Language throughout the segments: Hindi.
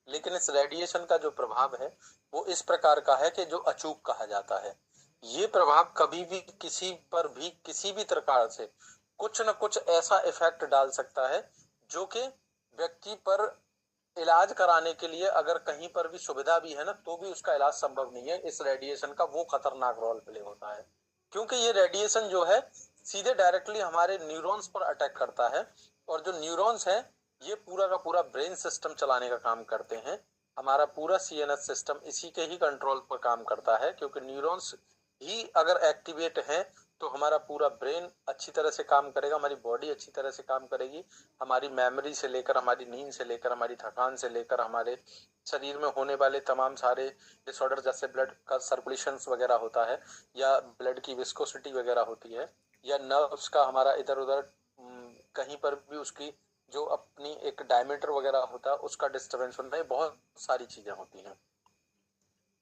लेकिन इस रेडिएशन का जो प्रभाव है वो इस प्रकार का है कि जो अचूक कहा जाता है। ये प्रभाव कभी भी किसी पर भी किसी भी प्रकार से कुछ न कुछ ऐसा इफेक्ट डाल सकता है जो कि व्यक्ति पर इलाज कराने के लिए अगर कहीं पर भी सुविधा भी है ना तो भी उसका इलाज संभव नहीं है। इस रेडिएशन का वो खतरनाक रोल प्ले होता है, क्योंकि ये रेडिएशन जो है सीधे डायरेक्टली हमारे न्यूरॉन्स पर अटैक करता है, और जो न्यूरॉन्स है ये पूरा का पूरा ब्रेन सिस्टम चलाने का काम करते हैं। हमारा पूरा सीएनएस सिस्टम इसी के ही कंट्रोल पर काम करता है, क्योंकि न्यूरॉन्स ही अगर एक्टिवेट है तो हमारा पूरा ब्रेन अच्छी तरह से काम करेगा, हमारी बॉडी अच्छी तरह से काम करेगी, हमारी मेमोरी से लेकर, हमारी नींद से लेकर, हमारी थकान से लेकर, हमारे शरीर में होने वाले तमाम सारे डिसऑर्डर जैसे ब्लड का सर्कुलेशन वगैरह होता है, या ब्लड की विस्कोसिटी वगैरह होती है, या नर्व्स का हमारा इधर उधर कहीं पर भी उसकी जो अपनी एक डायमीटर वगैरह होता है उसका डिस्टर्बेंस होता है, बहुत सारी चीजें होती हैं।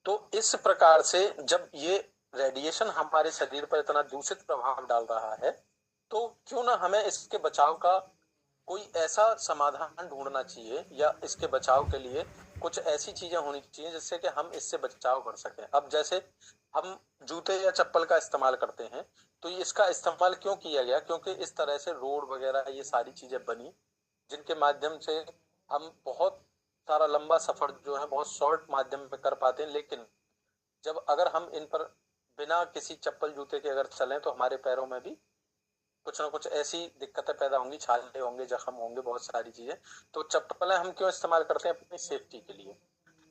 तो इस प्रकार से जब ये रेडिएशन हमारे शरीर पर इतना दूषित प्रभाव डाल रहा है तो क्यों ना हमें इसके बचाव का कोई ऐसा समाधान ढूंढना चाहिए, या इसके बचाव के लिए कुछ ऐसी चीजें होनी चाहिए जिससे कि हम इससे बचाव कर सकें। अब जैसे हम जूते या चप्पल का इस्तेमाल करते हैं तो इसका इस्तेमाल क्यों किया गया, क्योंकि इस तरह से रोड वगैरह ये सारी चीजें बनी जिनके माध्यम से हम बहुत सारा लंबा सफर जो है बहुत शॉर्ट माध्यम में कर पाते हैं। लेकिन जब अगर हम इन पर बिना किसी चप्पल जूते के अगर चलें तो हमारे पैरों में भी कुछ ना कुछ ऐसी दिक्कतें पैदा होंगी, छाले होंगे, जख्म होंगे, बहुत सारी चीजें। तो चप्पलें हम क्यों इस्तेमाल करते हैं? अपनी सेफ्टी के लिए,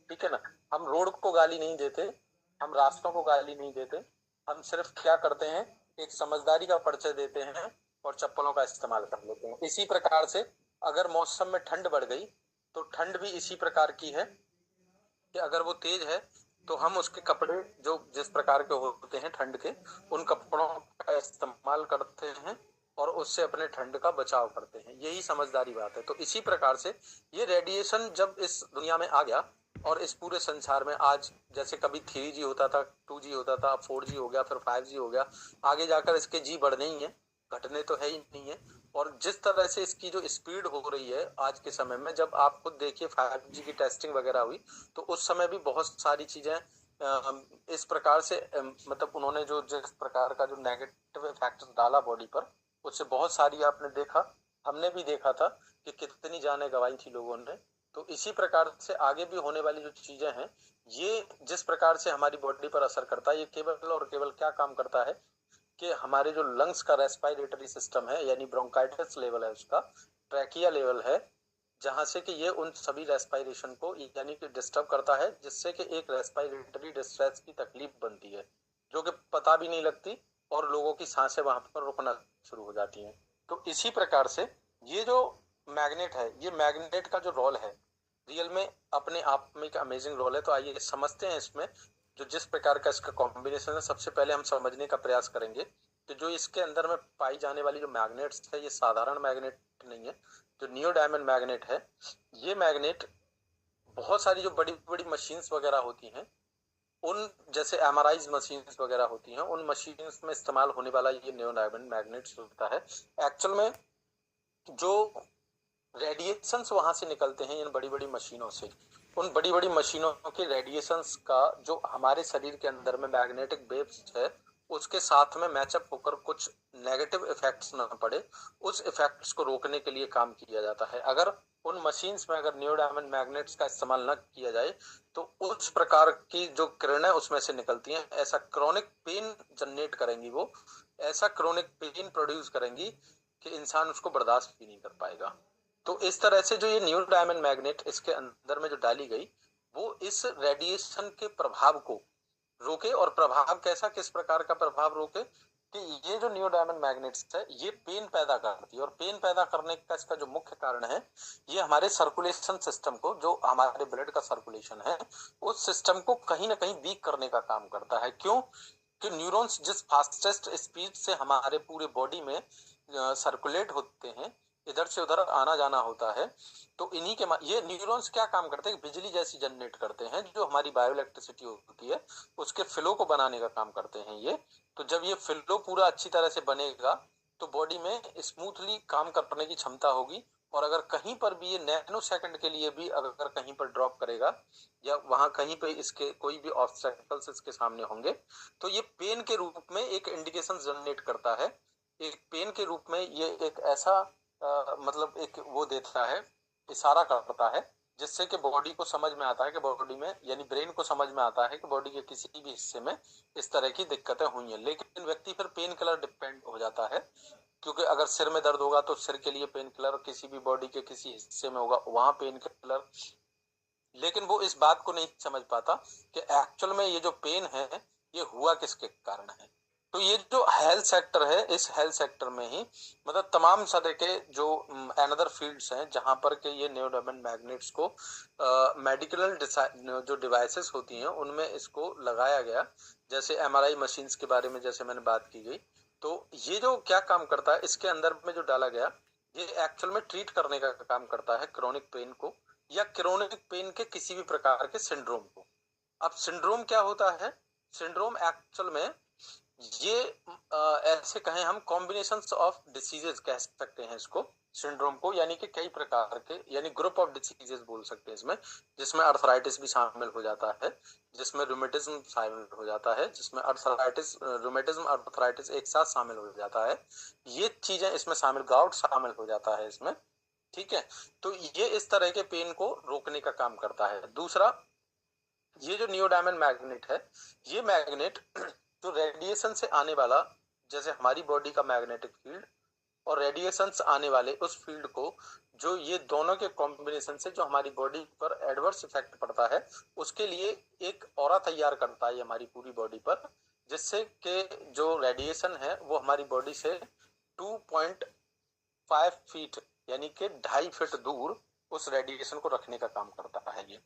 ठीक है ना। हम रोड को गाली नहीं देते, हम रास्तों को गाली नहीं देते, हम सिर्फ क्या करते हैं, एक समझदारी का परिचय देते हैं और चप्पलों का इस्तेमाल कर लेते हैं। इसी प्रकार से अगर मौसम में ठंड बढ़ गई तो ठंड भी इसी प्रकार की है कि अगर वो तेज है तो हम उसके कपड़े जो जिस प्रकार के होते हैं ठंड के, उन कपड़ों का इस्तेमाल करते हैं और उससे अपने ठंड का बचाव करते हैं। यही समझदारी बात है। तो इसी प्रकार से ये रेडिएशन जब इस दुनिया में आ गया और इस पूरे संसार में आज जैसे कभी 3G होता था, 2G होता था, 4G हो गया, फिर 5G हो गया, आगे जाकर इसके जी बढ़ने ही है, घटने तो है ही नहीं है। और जिस तरह से इसकी जो स्पीड हो रही है आज के समय में, जब आप खुद देखिए 5G की टेस्टिंग वगैरह हुई तो उस समय भी बहुत सारी चीजें इस प्रकार से मतलब उन्होंने जो जिस प्रकार का जो नेगेटिव इफेक्ट डाला बॉडी पर, उससे बहुत सारी आपने देखा, हमने भी देखा था कि कितनी जानें गंवाई थी लोगों ने। तो इसी प्रकार से आगे भी होने वाली जो चीजें हैं, ये जिस प्रकार से हमारी बॉडी पर असर करता है, ये केवल और केवल क्या काम करता है कि हमारे जो लंग्स का रेस्पिरेटरी सिस्टम है, यानी ब्रोंकाइटिस लेवल है उसका, ट्रैकिया लेवल है, जहां से कि ये उन सभी रेस्पिरेशन को यानी कि डिस्टर्ब करता है, जिससे कि एक रेस्पिरेटरी डिस्ट्रेस की तकलीफ बनती है जो कि पता भी नहीं लगती और लोगों की सांसें वहां पर रुकना शुरू हो जाती हैं। तो इसी प्रकार से ये जो मैग्नेट है, ये मैग्नेट का जो रोल है रियल में अपने आप में एक अमेजिंग रोल है। तो आइए समझते हैं इसमें जो जिस प्रकार का इसका कॉम्बिनेशन है। सबसे पहले हम समझने का प्रयास करेंगे कि जो इसके अंदर में पाई जाने वाली जो मैग्नेट्स है, ये साधारण मैग्नेट नहीं है। जो नियो डायमंड मैग्नेट है, ये मैग्नेट बहुत सारी जो बड़ी बड़ी मशीन्स वगैरह होती हैं, उन जैसे एमआरआई मशीन्स वगैरह होती हैं, उन मशीन्स में इस्तेमाल होने वाला ये नियो डायमंड मैग्नेट्स होता है। एक्चुअल में जो रेडिएशंस वहां से निकलते हैं इन बड़ी बड़ी मशीनों से, उन बड़ी बड़ी मशीनों के रेडिएशंस का जो हमारे शरीर के अंदर में मैग्नेटिक वेव्स है उसके साथ में मैचअप होकर कुछ नेगेटिव इफेक्ट्स ना पड़े, उस इफेक्ट्स को रोकने के लिए काम किया जाता है। अगर उन मशीन्स में अगर नियो डायमंड मैग्नेट्स का इस्तेमाल न किया जाए तो उस प्रकार की जो किरणें उसमें से निकलती हैं, ऐसा क्रोनिक पेन जनरेट करेंगी, वो ऐसा क्रोनिक पेन प्रोड्यूस करेंगी कि इंसान उसको बर्दाश्त भी नहीं कर पाएगा। तो इस तरह से जो ये नियो डायमंड मैग्नेट इसके अंदर में जो डाली गई, वो इस रेडिएशन के प्रभाव को रोके। और प्रभाव कैसा, किस प्रकार का प्रभाव रोके कि ये जो नियो डायमंड मैग्नेट्स है ये पेन पैदा करती है, और पेन पैदा करने का इसका जो मुख्य कारण है, ये हमारे सर्कुलेशन सिस्टम को, जो हमारे ब्लड का सर्कुलेशन है, उस सिस्टम को कहीं ना कहीं वीक करने का काम करता है। क्यों? कि न्यूरॉन्स जिस फास्टेस्ट स्पीड से हमारे पूरे बॉडी में सर्कुलेट होते हैं, इधर से उधर आना जाना होता है, तो इन्हीं के ये न्यूरॉन्स क्या काम करते हैं, बिजली जैसी जनरेट करते हैं, जो हमारी बायो इलेक्ट्रिसिटी होती है उसके फ्लो को बनाने का काम करते हैं ये। तो जब ये फ्लो पूरा अच्छी तरह से बनेगा तो बॉडी में स्मूथली काम करने की क्षमता होगी और अगर कहीं पर भी ये नैनो सेकंड के लिए भी अगर कहीं पर ड्रॉप करेगा या वहां कहीं पे इसके कोई भी ऑब्स्टेकल्स इसके सामने होंगे तो ये पेन के रूप में एक इंडिकेशन जनरेट करता है। एक पेन के रूप में ये एक ऐसा मतलब एक वो देता है, इशारा करता है, जिससे कि बॉडी को समझ में आता है कि बॉडी में यानी ब्रेन को समझ में आता है कि बॉडी के किसी भी हिस्से में इस तरह की दिक्कतें हुई हैं। लेकिन व्यक्ति फिर पेन किलर डिपेंड हो जाता है, क्योंकि अगर सिर में दर्द होगा तो सिर के लिए पेन किलर, किसी भी बॉडी के किसी हिस्से में होगा वहां पेन किलर। लेकिन वो इस बात को नहीं समझ पाता कि एक्चुअल में ये जो पेन है ये हुआ किसके कारण है। तो ये जो हेल्थ सेक्टर है, इस हेल्थ सेक्टर में ही मतलब तमाम तरह के जो अनदर फील्ड्स हैं जहां पर के ये न्यूरोडायमंड मैग्नेट्स को मेडिकल जो डिवाइसेस होती हैं उनमें इसको लगाया गया। जैसे एमआरआई मशीन्स के बारे में जैसे मैंने बात की गई, तो ये जो क्या काम करता है इसके अंदर में जो डाला गया, ये एक्चुअल में ट्रीट करने का काम करता है क्रोनिक पेन को या क्रोनिक पेन के किसी भी प्रकार के सिंड्रोम को। अब सिंड्रोम क्या होता है? सिंड्रोम एक्चुअल में ये ऐसे कहें हम कॉम्बिनेशन ऑफ डिसीजेस कह सकते हैं इसको, सिंड्रोम को, यानी कि कई प्रकार के यानी ग्रुप ऑफ डिसीजेस बोल सकते हैं इसमें, जिसमें अर्थराइटिस भी शामिल हो जाता है, जिसमें रूमेटिज्म शामिल हो जाता है, जिसमें अर्थराइटिस रूमेटिज्म अर्थराइटिस एक साथ शामिल हो जाता है, ये चीजें इसमें शामिल, गाउट शामिल हो जाता है इसमें। ठीक है, तो ये इस तरह के पेन को रोकने का काम करता है। दूसरा, ये जो नियोडायमंड मैग्नेट है, ये मैग्नेट तो रेडिएशन से आने वाला, जैसे हमारी बॉडी का मैग्नेटिक फील्ड और रेडिएशन से आने वाले उस फील्ड को, जो ये दोनों के कॉम्बिनेशन से जो हमारी बॉडी पर एडवर्स इफेक्ट पड़ता है, उसके लिए एक ऑरा तैयार करता है हमारी पूरी बॉडी पर, जिससे कि जो रेडिएशन है वो हमारी बॉडी से 2.5 फीट यानी कि 2.5 फीट दूर उस रेडिएशन को रखने का काम करता है ये।